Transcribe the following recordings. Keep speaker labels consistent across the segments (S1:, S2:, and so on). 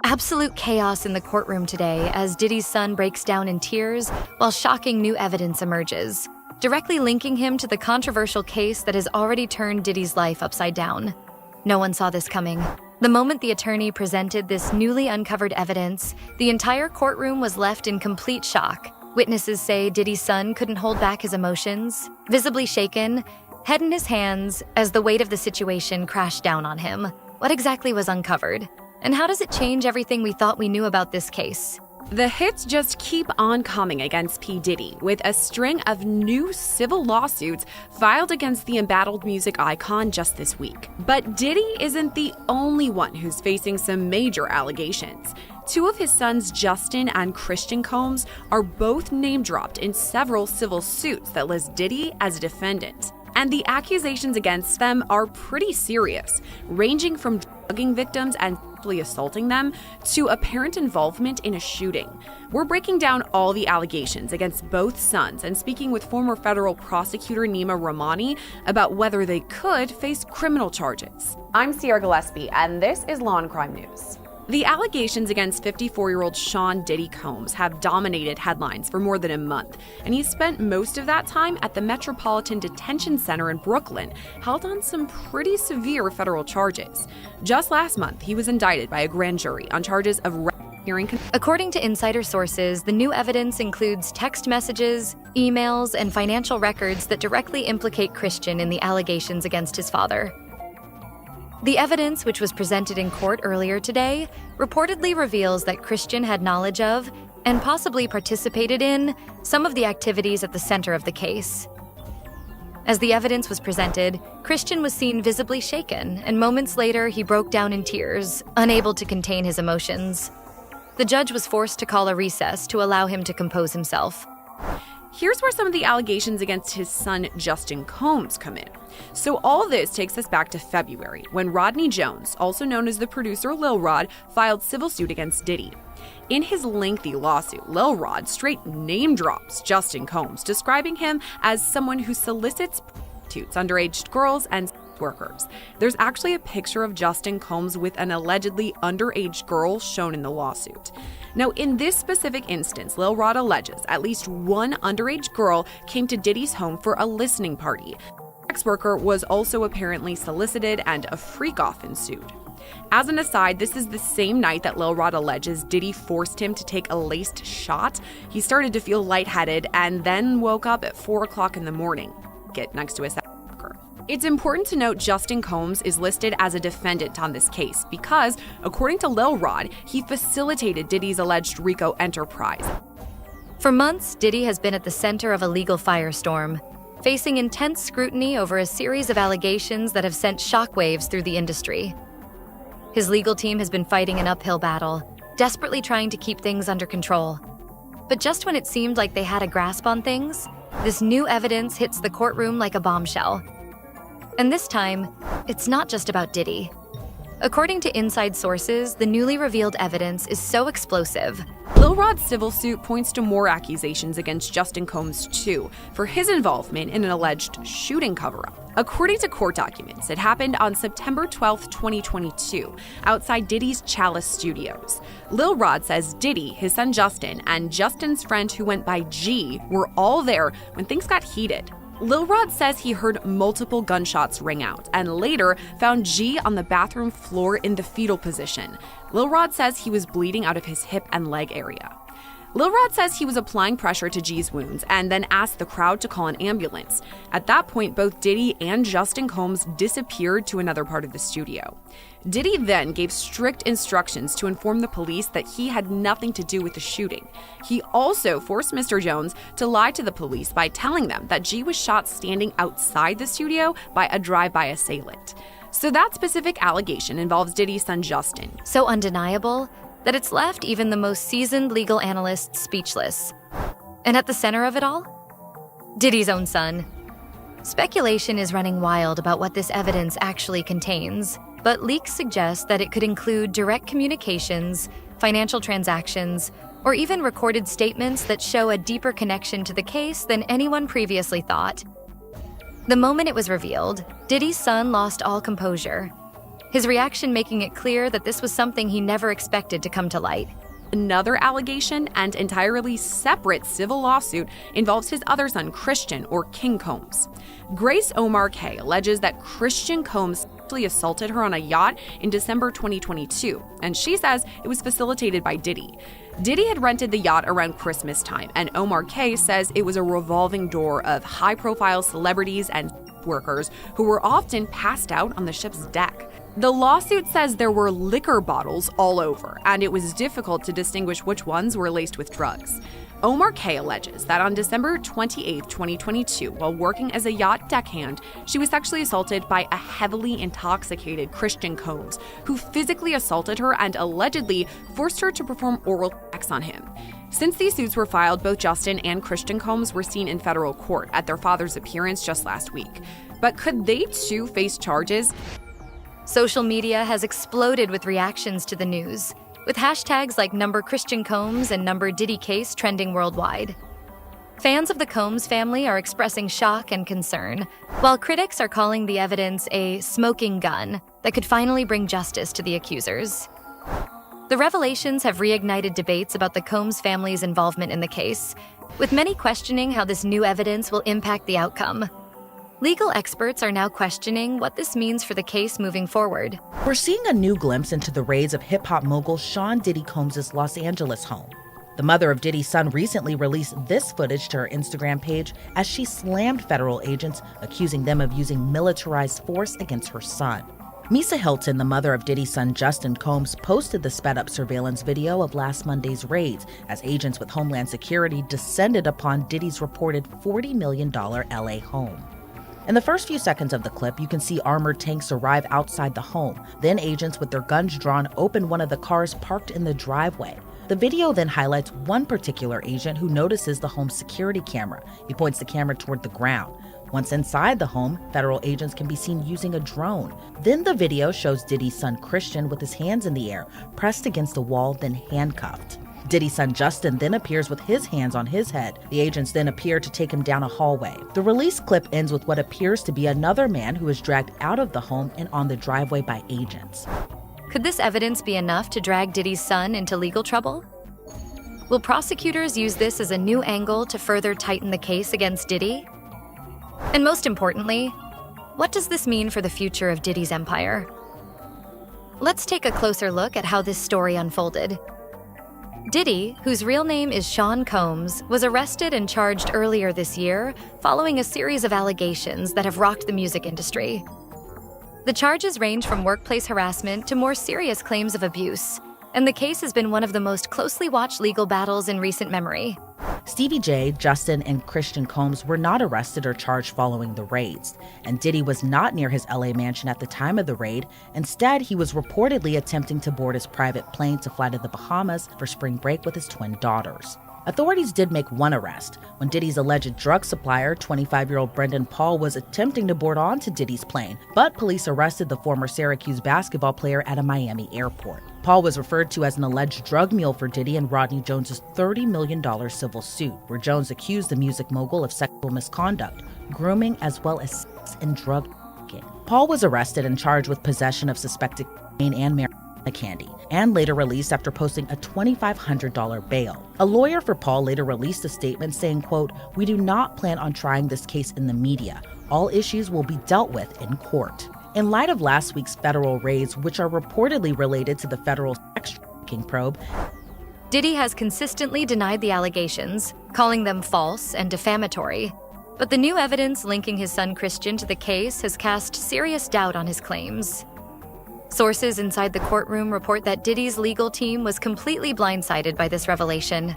S1: Absolute chaos in the courtroom today as Diddy's son breaks down in tears while shocking new evidence emerges, directly linking him to the controversial case that has already turned Diddy's life upside down. No one saw this coming. The moment the attorney presented this newly uncovered evidence, the entire courtroom was left in complete shock. Witnesses say Diddy's son couldn't hold back his emotions, visibly shaken, head in his hands as the weight of the situation crashed down on him. What exactly was uncovered? And how does it change everything we thought we knew about this case?
S2: The hits just keep on coming against P. Diddy, with a string of new civil lawsuits filed against the embattled music icon just this week. But Diddy isn't the only one who's facing some major allegations. Two of his sons, Justin and Christian Combs, are both name-dropped in several civil suits that list Diddy as a defendant. And the accusations against them are pretty serious, ranging from drugging victims and sexually assaulting them to apparent involvement in a shooting. We're breaking down all the allegations against both sons and speaking with former federal prosecutor Nima Rahmani about whether they could face criminal charges. I'm Sierra Gillespie, and this is Law and Crime News. The allegations against 54-year-old Sean Diddy Combs have dominated headlines for more than a month, and he's spent most of that time at the Metropolitan Detention Center in Brooklyn, held on some pretty severe federal charges. Just last month, he was indicted by a grand jury on charges of hearing.
S1: According to insider sources, the new evidence includes text messages, emails, and financial records that directly implicate Christian in the allegations against his father. The evidence, which was presented in court earlier today, reportedly reveals that Christian had knowledge of, and possibly participated in, some of the activities at the center of the case. As the evidence was presented, Christian was seen visibly shaken, and moments later he broke down in tears, unable to contain his emotions. The judge was forced to call a recess to allow him to compose himself.
S2: Here's where some of the allegations against his son, Justin Combs, come in. So all this takes us back to February, when Rodney Jones, also known as the producer Lil Rod, filed civil suit against Diddy. In his lengthy lawsuit, Lil Rod straight name drops Justin Combs, describing him as someone who solicits prostitutes, underage girls, and workers. There's actually a picture of Justin Combs with an allegedly underage girl shown in the lawsuit. Now, in this specific instance, Lil Rod alleges at least one underage girl came to Diddy's home for a listening party. The sex worker was also apparently solicited, and a freak-off ensued. As an aside, this is the same night that Lil Rod alleges Diddy forced him to take a laced shot. He started to feel lightheaded and then woke up at 4 o'clock in the morning, next to his sex worker. It's important to note Justin Combs is listed as a defendant on this case because, according to Lil Rod, he facilitated Diddy's alleged RICO enterprise.
S1: For months, Diddy has been at the center of a legal firestorm, facing intense scrutiny over a series of allegations that have sent shockwaves through the industry. His legal team has been fighting an uphill battle, desperately trying to keep things under control. But just when it seemed like they had a grasp on things, this new evidence hits the courtroom like a bombshell. And this time, it's not just about Diddy. According to inside sources, the newly revealed evidence is so explosive.
S2: Lil Rod's civil suit points to more accusations against Justin Combs, too, for his involvement in an alleged shooting cover-up. According to court documents, it happened on September 12, 2022, outside Diddy's Chalice Studios. Lil Rod says Diddy, his son Justin, and Justin's friend who went by G were all there when things got heated. Lil Rod says he heard multiple gunshots ring out and later found G on the bathroom floor in the fetal position. Lil Rod says he was bleeding out of his hip and leg area. Lil Rod says he was applying pressure to G's wounds and then asked the crowd to call an ambulance. At that point, both Diddy and Justin Combs disappeared to another part of the studio. Diddy then gave strict instructions to inform the police that he had nothing to do with the shooting. He also forced Mr. Jones to lie to the police by telling them that G was shot standing outside the studio by a drive-by assailant. So that specific allegation involves Diddy's son Justin.
S1: So undeniable that it's left even the most seasoned legal analysts speechless. And at the center of it all? Diddy's own son. Speculation is running wild about what this evidence actually contains, but leaks suggest that it could include direct communications, financial transactions, or even recorded statements that show a deeper connection to the case than anyone previously thought. The moment it was revealed, Diddy's son lost all composure. his reaction making it clear that this was something he never expected to come to light.
S2: Another allegation and entirely separate civil lawsuit involves his other son, Christian, or King Combs. Grace Omar K. alleges that Christian Combs sexually assaulted her on a yacht in December 2022, and she says it was facilitated by Diddy. Diddy had rented the yacht around Christmas time, and Omar K. says it was a revolving door of high-profile celebrities and workers who were often passed out on the ship's deck. The lawsuit says there were liquor bottles all over, and it was difficult to distinguish which ones were laced with drugs. Omar K. alleges that on December 28, 2022, while working as a yacht deckhand, she was sexually assaulted by a heavily intoxicated Christian Combs, who physically assaulted her and allegedly forced her to perform oral sex on him. Since these suits were filed, both Justin and Christian Combs were seen in federal court at their father's appearance just last week. But could they too face charges?
S1: Social media has exploded with reactions to the news, with hashtags like #Christian Combs and #Diddy case trending worldwide. Fans of the Combs family are expressing shock and concern, while critics are calling the evidence a smoking gun that could finally bring justice to the accusers. The revelations have reignited debates about the Combs family's involvement in the case, with many questioning how this new evidence will impact the outcome. Legal experts are now questioning what this means for the case moving forward.
S3: We're seeing a new glimpse into the raids of hip-hop mogul Sean Diddy Combs' Los Angeles home. The mother of Diddy's son recently released this footage to her Instagram page as she slammed federal agents, accusing them of using militarized force against her son. Misa Hilton, the mother of Diddy's son Justin Combs, posted the sped-up surveillance video of last Monday's raids as agents with Homeland Security descended upon Diddy's reported $40 million LA home. In the first few seconds of the clip, you can see armored tanks arrive outside the home. Then agents with their guns drawn open one of the cars parked in the driveway. The video then highlights one particular agent who notices the home's security camera. He points the camera toward the ground. Once inside the home, federal agents can be seen using a drone. Then the video shows Diddy's son Christian with his hands in the air, pressed against a wall, then handcuffed. Diddy's son Justin then appears with his hands on his head. The agents then appear to take him down a hallway. The release clip ends with what appears to be another man who is dragged out of the home and on the driveway by agents.
S1: Could this evidence be enough to drag Diddy's son into legal trouble? Will prosecutors use this as a new angle to further tighten the case against Diddy? And most importantly, what does this mean for the future of Diddy's empire? Let's take a closer look at how this story unfolded. Diddy, whose real name is Sean Combs, was arrested and charged earlier this year following a series of allegations that have rocked the music industry. The charges range from workplace harassment to more serious claims of abuse, and the case has been one of the most closely watched legal battles in recent memory.
S3: Stevie J, Justin, and Christian Combs were not arrested or charged following the raids, and Diddy was not near his LA mansion at the time of the raid. Instead, he was reportedly attempting to board his private plane to fly to the Bahamas for spring break with his twin daughters. Authorities did make one arrest when Diddy's alleged drug supplier, 25-year-old Brendan Paul, was attempting to board onto Diddy's plane, but police arrested the former Syracuse basketball player at a Miami airport. Paul was referred to as an alleged drug mule for Diddy and Rodney Jones' $30 million civil suit, where Jones accused the music mogul of sexual misconduct, grooming, as well as sex and drug trafficking. Paul was arrested and charged with possession of suspected cocaine and marijuana candy, and later released after posting a $2,500 bail. A lawyer for Paul later released a statement saying, quote, "We do not plan on trying this case in the media. All issues will be dealt with in court." In light of last week's federal raids, which are reportedly related to the federal sex trafficking probe,
S1: Diddy has consistently denied the allegations, calling them false and defamatory. But the new evidence linking his son Christian to the case has cast serious doubt on his claims. Sources inside the courtroom report that Diddy's legal team was completely blindsided by this revelation.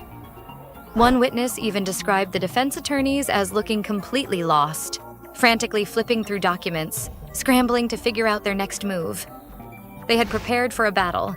S1: One witness even described the defense attorneys as looking completely lost, frantically flipping through documents, scrambling to figure out their next move. They had prepared for a battle,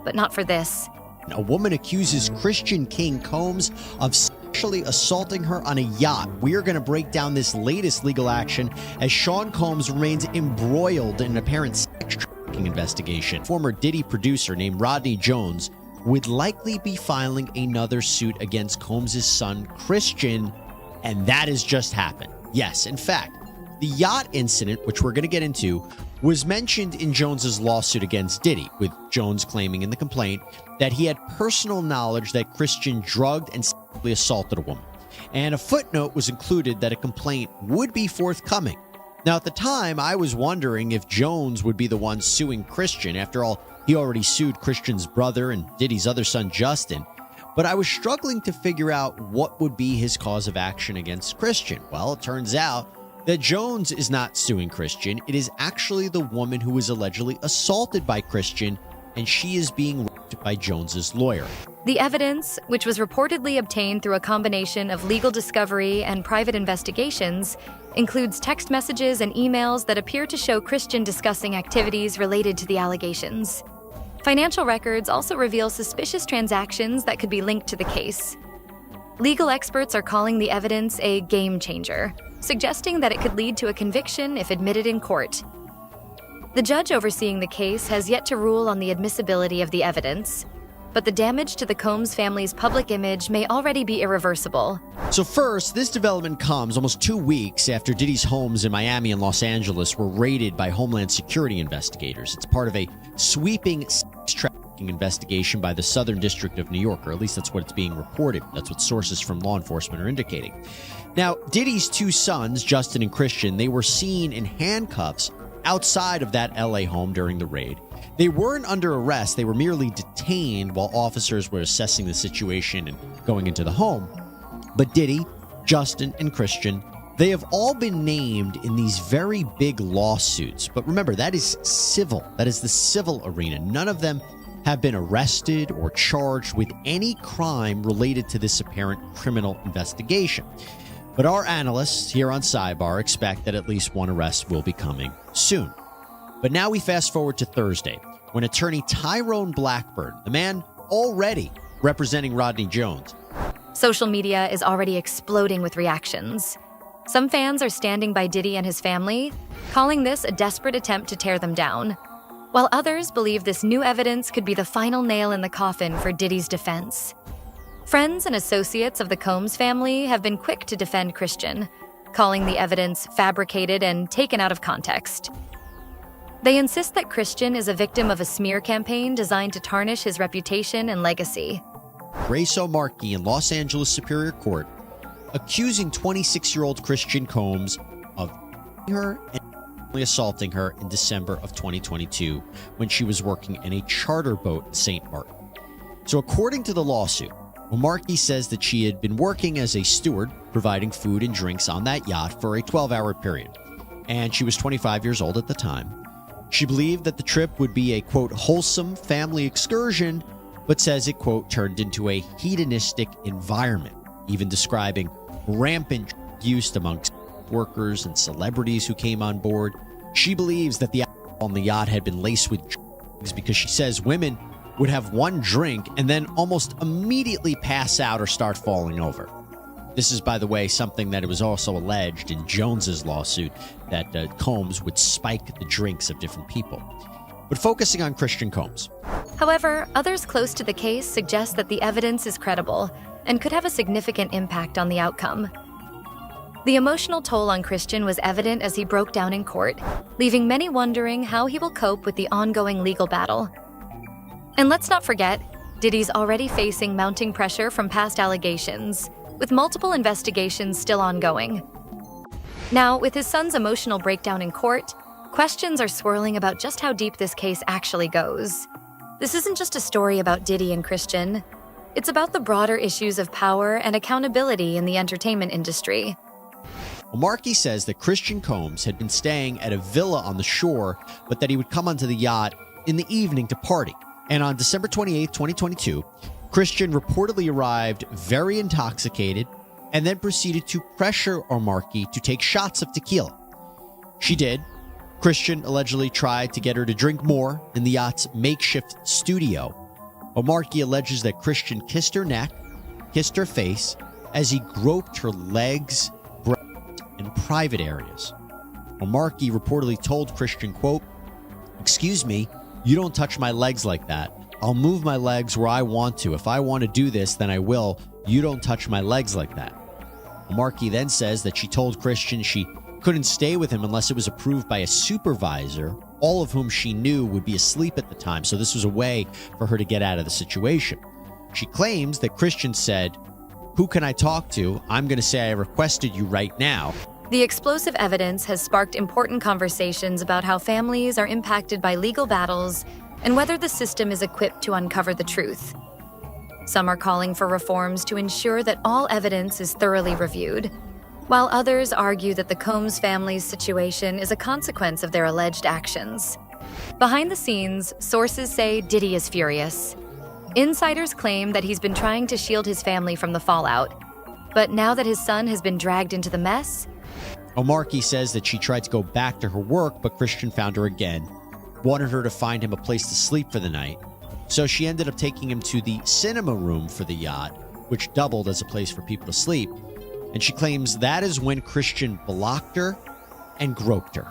S1: but not for this.
S4: A woman accuses Christian King Combs of sexually assaulting her on a yacht. We are going to break down this latest legal action as Sean Combs remains embroiled in an apparent sex trafficking investigation. Former Diddy producer named Rodney Jones would likely be filing another suit against Combs' son, Christian, and that has just happened. Yes, in fact, The Yacht incident, which we're going to get into, was mentioned in Jones's lawsuit against Diddy, with Jones claiming in the complaint that he had personal knowledge that Christian drugged and sexually assaulted a woman. And a footnote was included that a complaint would be forthcoming. Now, at the time, I was wondering if Jones would be the one suing Christian. After all, he already sued Christian's brother and Diddy's other son, Justin. But I was struggling to figure out what would be his cause of action against Christian. Well, it turns out that Jones is not suing Christian. It is actually the woman who was allegedly assaulted by Christian, and she is being raped by Jones's lawyer.
S1: The evidence, which was reportedly obtained through a combination of legal discovery and private investigations, includes text messages and emails that appear to show Christian discussing activities related to the allegations. Financial records also reveal suspicious transactions that could be linked to the case. Legal experts are calling the evidence a game changer, suggesting that it could lead to a conviction if admitted in court. The judge overseeing the case has yet to rule on the admissibility of the evidence, but the damage to the Combs family's public image may already be irreversible.
S4: So first, this development comes almost 2 weeks after Diddy's homes in Miami and Los Angeles were raided by Homeland Security investigators. It's part of a sweeping sex trafficking investigation by the Southern District of New York, or at least that's what it's being reported. That's what sources from law enforcement are indicating. Now, Diddy's 2 sons, Justin and Christian, they were seen in handcuffs outside of that LA home during the raid. They weren't under arrest. They were merely detained while officers were assessing the situation and going into the home. But Diddy, Justin, and Christian, they have all been named in these very big lawsuits. But remember, that is civil. That is the civil arena. None of them have been arrested or charged with any crime related to this apparent criminal investigation. But our analysts here on Sidebar expect that at least one arrest will be coming soon. But now we fast forward to Thursday, when attorney Tyrone Blackburn, the man already representing Rodney Jones.
S1: Social media is already exploding with reactions. Some fans are standing by Diddy and his family, calling this a desperate attempt to tear them down, while others believe this new evidence could be the final nail in the coffin for Diddy's defense. Friends and associates of the Combs family have been quick to defend Christian, calling the evidence fabricated and taken out of context. They insist that Christian is a victim of a smear campaign designed to tarnish his reputation and legacy.
S4: Grace O'Markey in Los Angeles Superior Court accusing 26-year-old Christian Combs of her and assaulting her in December of 2022 when she was working in a charter boat in St. Martin. So according to the lawsuit, O'Markey says that she had been working as a steward, providing food and drinks on that yacht for a 12-hour period, and she was 25 years old at the time. She believed that the trip would be a, quote, wholesome family excursion, but says it, quote, turned into a hedonistic environment, even describing rampant use amongst workers and celebrities who came on board. She believes that the alcohol on the yacht had been laced with drugs because she says women would have one drink and then almost immediately pass out or start falling over. This is, by the way, something that it was also alleged in Jones's lawsuit, that Combs would spike the drinks of different people. But focusing on Christian Combs.
S1: However, others close to the case suggest that the evidence is credible and could have a significant impact on the outcome. The emotional toll on Christian was evident as he broke down in court, leaving many wondering how he will cope with the ongoing legal battle. And let's not forget, Diddy's already facing mounting pressure from past allegations, with multiple investigations still ongoing. Now, with his son's emotional breakdown in court, questions are swirling about just how deep this case actually goes. This isn't just a story about Diddy and Christian. It's about the broader issues of power and accountability in the entertainment industry.
S4: O'Markey says that Christian Combs had been staying at a villa on the shore, but that he would come onto the yacht in the evening to party. And on December 28, 2022, Christian reportedly arrived very intoxicated and then proceeded to pressure O'Markey to take shots of tequila. She did. Christian allegedly tried to get her to drink more in the yacht's makeshift studio. O'Markey alleges that Christian kissed her neck, kissed her face, as he groped her legs, breasts, and private areas. O'Markey reportedly told Christian, quote, "Excuse me, you don't touch my legs like that. I'll move my legs where I want to. If I want to do this, then I will. You don't touch my legs like that." O'Markey then says that she told Christian she couldn't stay with him unless it was approved by a supervisor, all of whom she knew would be asleep at the time. So this was a way for her to get out of the situation. She claims that Christian said, "Who can I talk to? I'm going to say I requested you right now."
S1: The explosive evidence has sparked important conversations about how families are impacted by legal battles and whether the system is equipped to uncover the truth. Some are calling for reforms to ensure that all evidence is thoroughly reviewed, while others argue that the Combs family's situation is a consequence of their alleged actions. Behind the scenes, sources say Diddy is furious. Insiders claim that he's been trying to shield his family from the fallout, but now that his son has been dragged into the mess,
S4: O'Markey says that she tried to go back to her work, but Christian found her again, wanted her to find him a place to sleep for the night. So she ended up taking him to the cinema room for the Yacht, which doubled as a place for people to sleep. And she claims that is when Christian blocked her and groped her,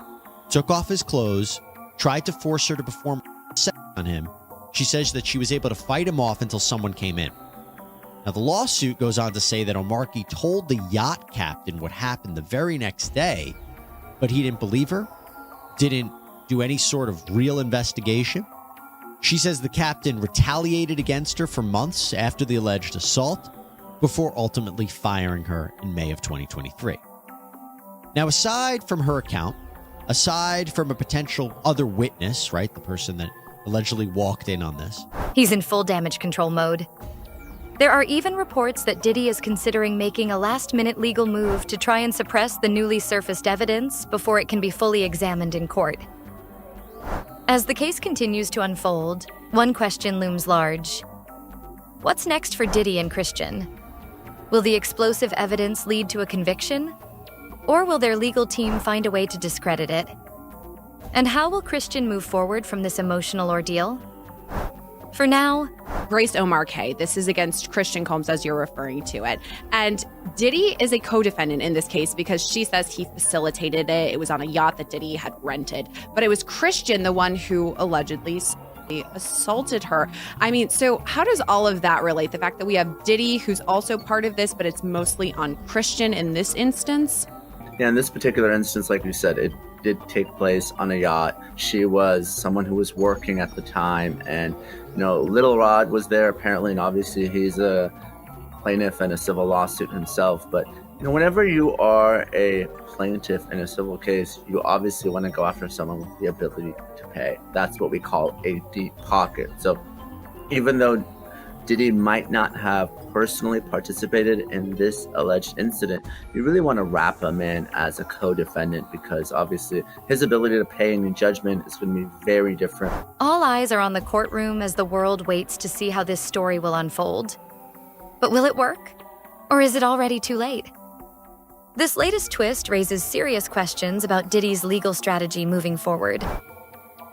S4: took off his clothes, tried to force her to perform sex on him. She says that she was able to fight him off until someone came in. Now, the lawsuit goes on to say that O'Markey told the yacht captain what happened the very next day, but he didn't believe her, didn't do any sort of real investigation. She says the captain retaliated against her for months after the alleged assault, before ultimately firing her in May of 2023. Now, aside from her account, aside from a potential other witness, right, the person that allegedly walked in on this,
S1: he's in full damage control mode. There are even reports that Diddy is considering making a last-minute legal move to try and suppress the newly surfaced evidence before it can be fully examined in court. As the case continues to unfold, one question looms large. What's next for Diddy and Christian? Will the explosive evidence lead to a conviction? Or will their legal team find a way to discredit it? And how will Christian move forward from this emotional ordeal? For now,
S2: Grace O'Markey, this is against Christian Combs as you're referring to it. And Diddy is a co-defendant in this case because she says he facilitated it. It was on a yacht that Diddy had rented. But it was Christian, the one who allegedly assaulted her. I mean, so how does all of that relate? The fact that we have Diddy, who's also part of this, but it's mostly on Christian in this instance?
S5: Yeah, in this particular instance, like you said, it did take place on a yacht. She was someone who was working at the time, and Little Rod was there apparently, and obviously he's a plaintiff in a civil lawsuit himself. But whenever you are a plaintiff in a civil case, you obviously want to go after someone with the ability to pay. That's what we call a deep pocket. So even though Diddy might not have personally participated in this alleged incident, you really want to wrap him in as a co-defendant because obviously his ability to pay any judgment is going to be very different.
S1: all eyes are on the courtroom as the world waits to see how this story will unfold. But will it work? Or is it already too late? This latest twist raises serious questions about Diddy's legal strategy moving forward.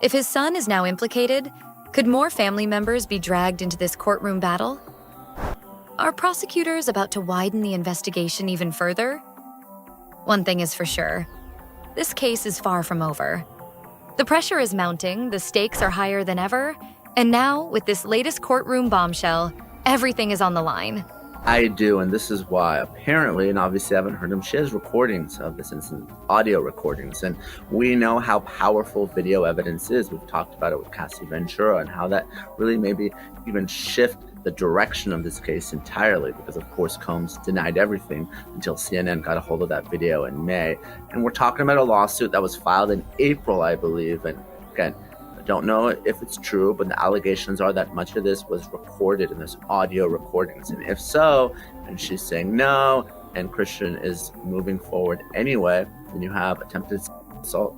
S1: If his son is now implicated, could more family members be dragged into this courtroom battle? Are prosecutors about to widen the investigation even further? One thing is for sure, this case is far from over. The pressure is mounting, the stakes are higher than ever, and now, with this latest courtroom bombshell, everything is on the line.
S5: I do, and this is why. Apparently, and obviously I haven't heard him, she has recordings of this incident, audio recordings, and we know how powerful video evidence is. We've talked about it with Cassie Ventura and how that really maybe even shift the direction of this case entirely, because of course Combs denied everything until CNN got a hold of that video in May. And we're talking about a lawsuit that was filed in April, I believe, and again, I don't know if it's true, but the allegations are that much of this was recorded and there's audio recordings. And if so, and she's saying no, and Christian is moving forward anyway, then you have attempted assault.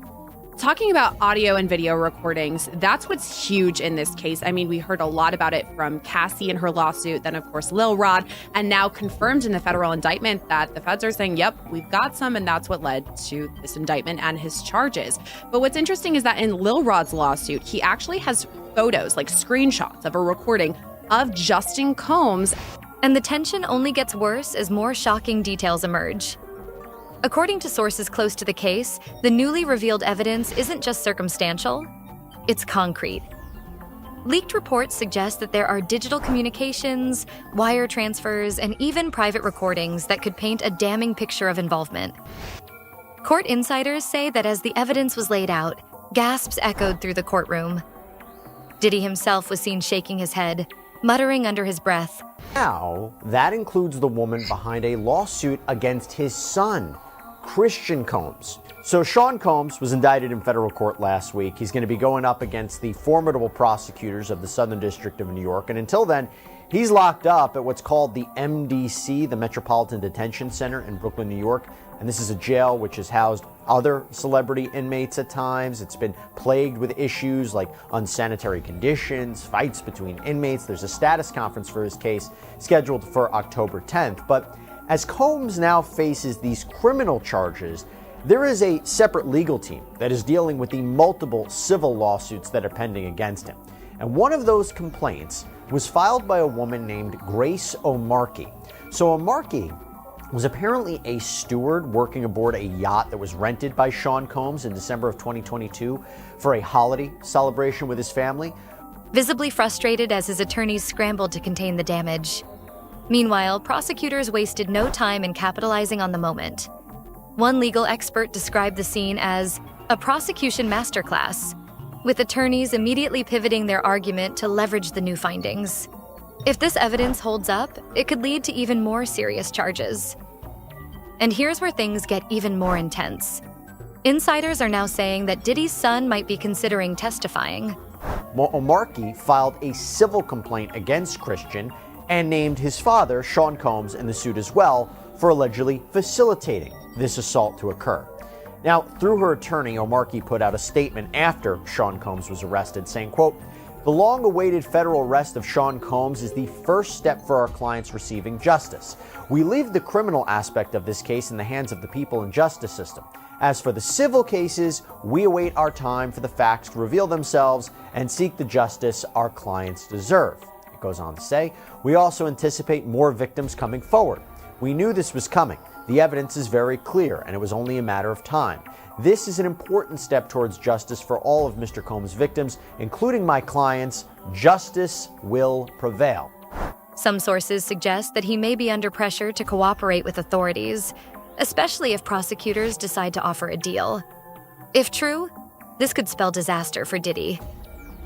S2: Talking about audio and video recordings, that's what's huge in this case. I mean, we heard a lot about it from Cassie in her lawsuit, then of course Lil Rod, and now confirmed in the federal indictment that the feds are saying, yep, we've got some, and that's what led to this indictment and his charges. But what's interesting is that in Lil Rod's lawsuit, he actually has photos, like screenshots of a recording of Justin Combs.
S1: And the tension only gets worse as more shocking details emerge. According to sources close to the case, the newly revealed evidence isn't just circumstantial, it's concrete. Leaked reports suggest that there are digital communications, wire transfers, and even private recordings that could paint a damning picture of involvement. Court insiders say that as the evidence was laid out, gasps echoed through the courtroom. Diddy himself was seen shaking his head, muttering under his breath.
S6: Now, that includes the woman behind a lawsuit against his son, Christian Combs. So Sean Combs was indicted in federal court last week. He's going to be going up against the formidable prosecutors of the Southern District of New York. And until then, he's locked up at what's called the MDC, the Metropolitan Detention Center in Brooklyn, New York. And this is a jail which has housed other celebrity inmates at times. It's been plagued with issues like unsanitary conditions, fights between inmates. There's a status conference for his case scheduled for October 10th. But as Combs now faces these criminal charges, there is a separate legal team that is dealing with the multiple civil lawsuits that are pending against him. And one of those complaints was filed by a woman named Grace O'Markey. So O'Markey was apparently a steward working aboard a yacht that was rented by Sean Combs in December of 2022 for a holiday celebration with his family.
S1: Visibly frustrated as his attorneys scrambled to contain the damage. Meanwhile, prosecutors wasted no time in capitalizing on the moment. One legal expert described the scene as a prosecution masterclass, with attorneys immediately pivoting their argument to leverage the new findings. If this evidence holds up, it could lead to even more serious charges. And here's where things get even more intense. Insiders are now saying that Diddy's son might be considering testifying.
S6: O'Markey filed a civil complaint against Christian and named his father, Sean Combs, in the suit as well for allegedly facilitating this assault to occur. Now, through her attorney, O'Markey put out a statement after Sean Combs was arrested saying, quote, "The long-awaited federal arrest of Sean Combs is the first step for our clients receiving justice. We leave the criminal aspect of this case in the hands of the people and justice system. As for the civil cases, we await our time for the facts to reveal themselves and seek the justice our clients deserve." It goes on to say, "We also anticipate more victims coming forward. We knew this was coming. The evidence is very clear, and it was only a matter of time. This is an important step towards justice for all of Mr. Combs' victims, including my clients. Justice will prevail."
S1: Some sources suggest that he may be under pressure to cooperate with authorities, especially if prosecutors decide to offer a deal. If true, this could spell disaster for Diddy.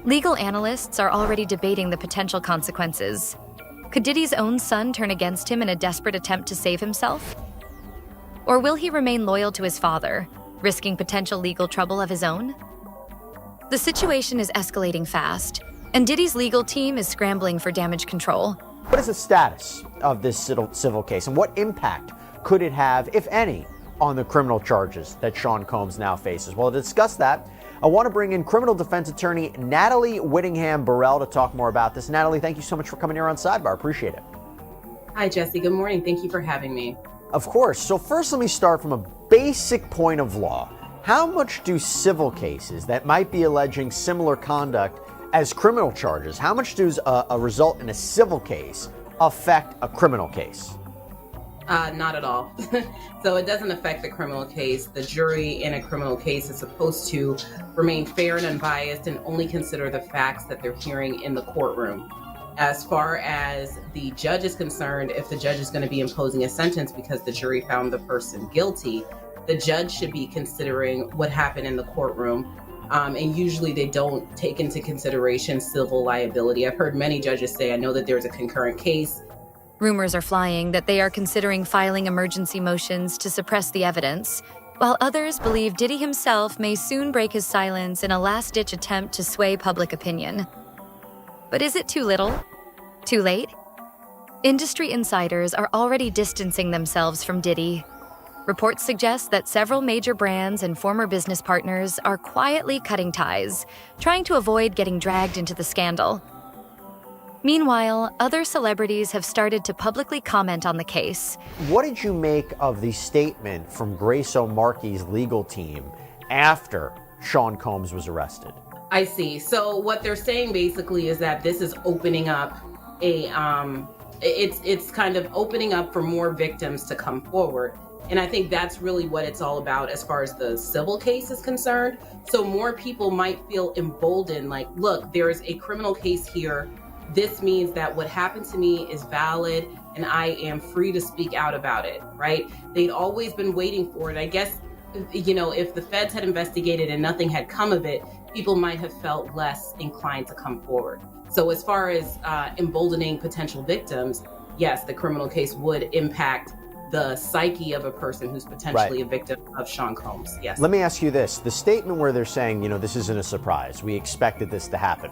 S1: Legal analysts are already debating the potential consequences. Could Diddy's own son turn against him in a desperate attempt to save himself? Or will he remain loyal to his father, risking potential legal trouble of his own? The situation is escalating fast, and Diddy's legal team is scrambling for damage control.
S6: What is the status of this civil case, and what impact could it have, if any, on the criminal charges that Sean Combs now faces? Well, to discuss that, I want to bring in criminal defense attorney Natalie Whittingham-Burrell to talk more about this. Natalie, thank you so much for coming here on Sidebar. Appreciate it.
S7: Hi, Jesse. Good morning. Thank you for having me.
S6: Of course. So first, let me start from a basic point of law. How much do civil cases that might be alleging similar conduct as criminal charges, how much does a result in a civil case affect a criminal case?
S7: Not at all. So it doesn't affect the criminal case. The jury in a criminal case is supposed to remain fair and unbiased and only consider the facts that they're hearing in the courtroom. As far as the judge is concerned, if the judge is going to be imposing a sentence because the jury found the person guilty, the judge should be considering what happened in the courtroom. And usually they don't take into consideration civil liability. I've heard many judges say, I know that there's a concurrent case.
S1: Rumors are flying that they are considering filing emergency motions to suppress the evidence, while others believe Diddy himself may soon break his silence in a last-ditch attempt to sway public opinion. But is it too little? Too late? Industry insiders are already distancing themselves from Diddy. Reports suggest that several major brands and former business partners are quietly cutting ties, trying to avoid getting dragged into the scandal. Meanwhile, other celebrities have started to publicly comment on the case.
S6: What did you make of the statement from Grace O'Markey's legal team after Sean Combs was arrested?
S7: I see. So what they're saying basically is that this is opening up it's kind of opening up for more victims to come forward. And I think that's really what it's all about as far as the civil case is concerned. So more people might feel emboldened, like, look, there is a criminal case here. This means that what happened to me is valid and I am free to speak out about it, right? They'd always been waiting for it. I guess if the feds had investigated and nothing had come of it, people might have felt less inclined to come forward. So as far as emboldening potential victims, yes, the criminal case would impact the psyche of a person who's potentially a victim of Sean Combs. Yes.
S6: Let me ask you this. The statement where they're saying, this isn't a surprise. We expected this to happen.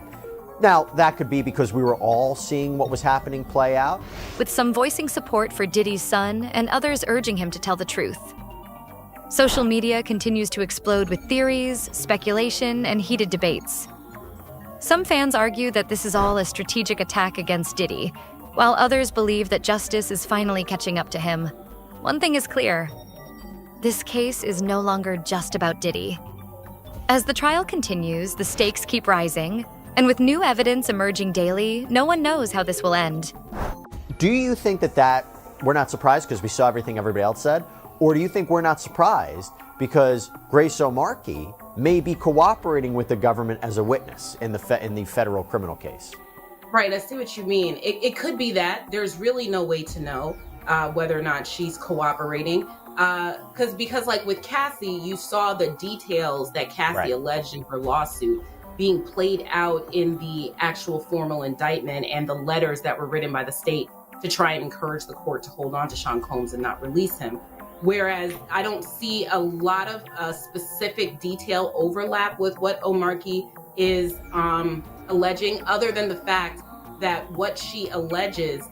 S6: Now, that could be because we were all seeing what was happening play out.
S1: With some voicing support for Diddy's son and others urging him to tell the truth. Social media continues to explode with theories, speculation, and heated debates. Some fans argue that this is all a strategic attack against Diddy, while others believe that justice is finally catching up to him. One thing is clear: this case is no longer just about Diddy. As the trial continues, the stakes keep rising, and with new evidence emerging daily, no one knows how this will end.
S6: Do you think that we're not surprised because we saw everything everybody else said? Or do you think we're not surprised because Grace O'Markey may be cooperating with the government as a witness in the federal criminal case?
S7: Right, I see what you mean. It could be that. There's really no way to know whether or not she's cooperating. Because like with Cassie, you saw the details that Cassie alleged in her lawsuit being played out in the actual formal indictment and the letters that were written by the state to try and encourage the court to hold on to Sean Combs and not release him. Whereas I don't see a lot of specific detail overlap with what O'Markey is alleging, other than the fact that what she alleges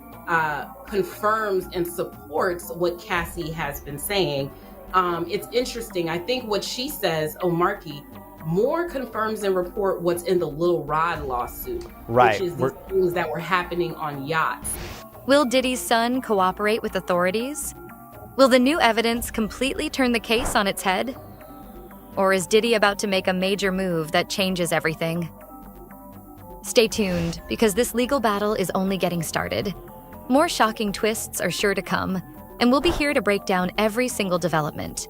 S7: confirms and supports what Cassie has been saying. It's interesting. I think what she says, O'Markey, more confirms and report what's in the Lil Rod lawsuit, which is these things that were happening on yachts.
S1: Will Diddy's son cooperate with authorities? Will the new evidence completely turn the case on its head? Or is Diddy about to make a major move that changes everything? Stay tuned, because this legal battle is only getting started. More shocking twists are sure to come, and we'll be here to break down every single development.